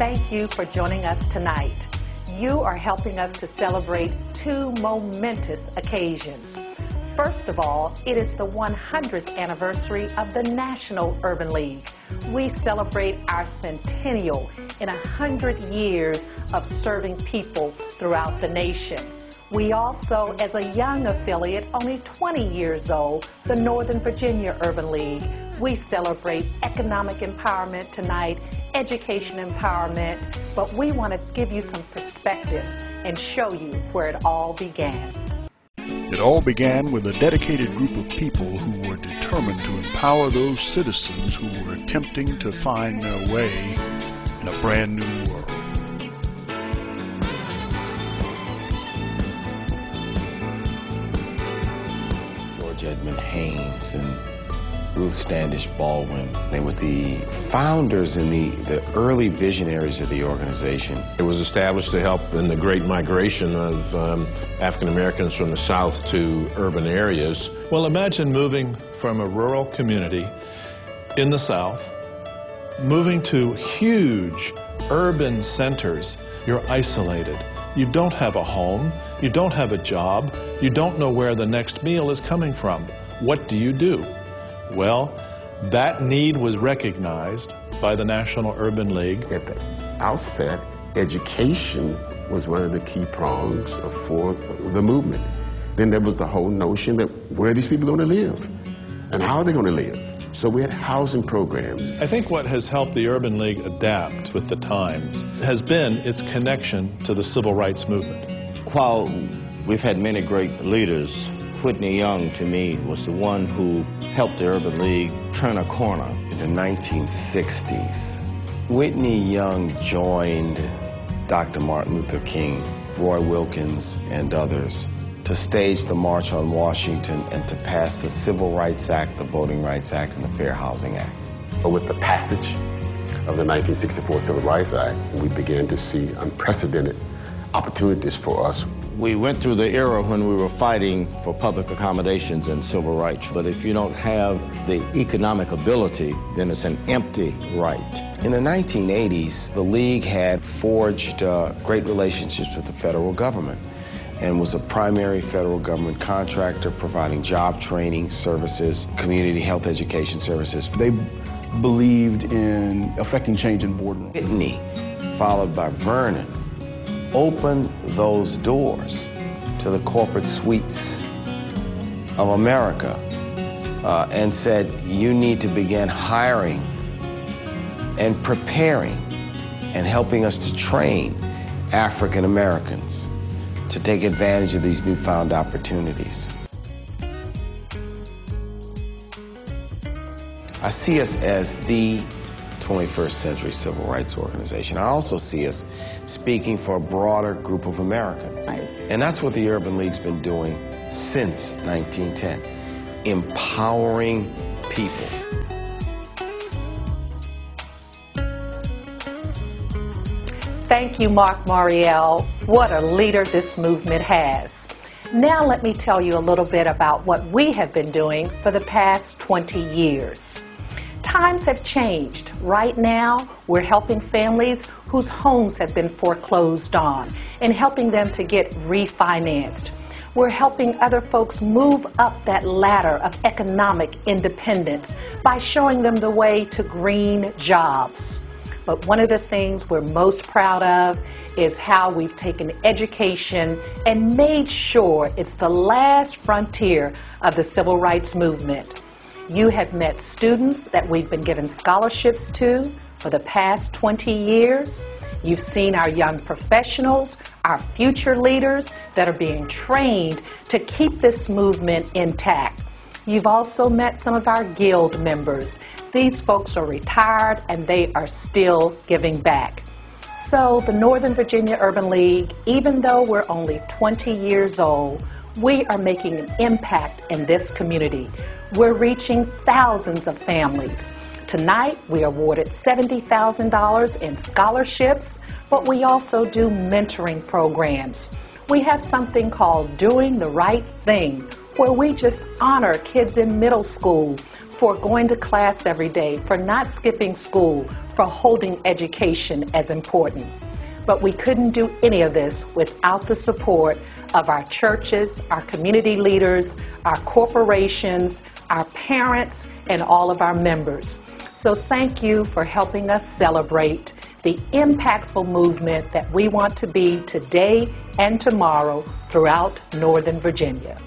Thank you for joining us tonight. You are helping us to celebrate two momentous occasions. First of all, it is the 100th anniversary of the National Urban League. We celebrate our centennial in 100 years of serving people throughout the nation. We also, as a young affiliate, only 20 years old, the Northern Virginia Urban League, we celebrate economic empowerment tonight, education empowerment, but we want to give you some perspective and show you where it all began. It all began with a dedicated group of people who were determined to empower those citizens who were attempting to find their way in a brand new world. George Edmund Haynes and Ruth Standish Baldwin, they were the founders and the early visionaries of the organization. It was established to help in the great migration of African Americans from the South to urban areas. Well, imagine moving from a rural community in the South, moving to huge urban centers. You're isolated. You don't have a home. You don't have a job. You don't know where the next meal is coming from. What do you do? Well, that need was recognized by the National Urban League. At the outset, education was one of the key prongs for the movement. Then there was the whole notion that where are these people going to live? And how are they going to live? So we had housing programs. I think what has helped the Urban League adapt with the times has been its connection to the civil rights movement. While we've had many great leaders, Whitney Young, to me, was the one who helped the Urban League turn a corner. In the 1960s, Whitney Young joined Dr. Martin Luther King, Roy Wilkins, and others to stage the March on Washington and to pass the Civil Rights Act, the Voting Rights Act, and the Fair Housing Act. With the passage of the 1964 Civil Rights Act, we began to see unprecedented opportunities for us. We went through the era when we were fighting for public accommodations and civil rights, but if you don't have the economic ability, then it's an empty right. In the 1980s, the League had forged great relationships with the federal government and was a primary federal government contractor providing job training services, community health education services. They believed in affecting change in boardrooms. Whitney, followed by Vernon, opened those doors to the corporate suites of America and said, you need to begin hiring and preparing and helping us to train African Americans to take advantage of these newfound opportunities. I see us as the 21st century civil rights organization. I also see us speaking for a broader group of Americans. Right. And that's what the Urban League's been doing since 1910, empowering people. Thank you, Mark Mariel. What a leader this movement has. Now let me tell you a little bit about what we have been doing for the past 20 years. Times have changed. Right now, we're helping families whose homes have been foreclosed on and helping them to get refinanced. We're helping other folks move up that ladder of economic independence by showing them the way to green jobs. But one of the things we're most proud of is how we've taken education and made sure it's the last frontier of the civil rights movement. You have met students that we've been giving scholarships to for the past 20 years. You've seen our young professionals, our future leaders that are being trained to keep this movement intact. You've also met some of our guild members. These folks are retired and they are still giving back. So the Northern Virginia Urban League, even though we're only 20 years old, we are making an impact in this community. We're reaching thousands of families. Tonight, we awarded $70,000 in scholarships, but we also do mentoring programs. We have something called Doing the Right Thing, where we just honor kids in middle school for going to class every day, for not skipping school, for holding education as important. But we couldn't do any of this without the support of our churches, our community leaders, our corporations, our parents, and all of our members. So thank you for helping us celebrate the impactful movement that we want to be today and tomorrow throughout Northern Virginia.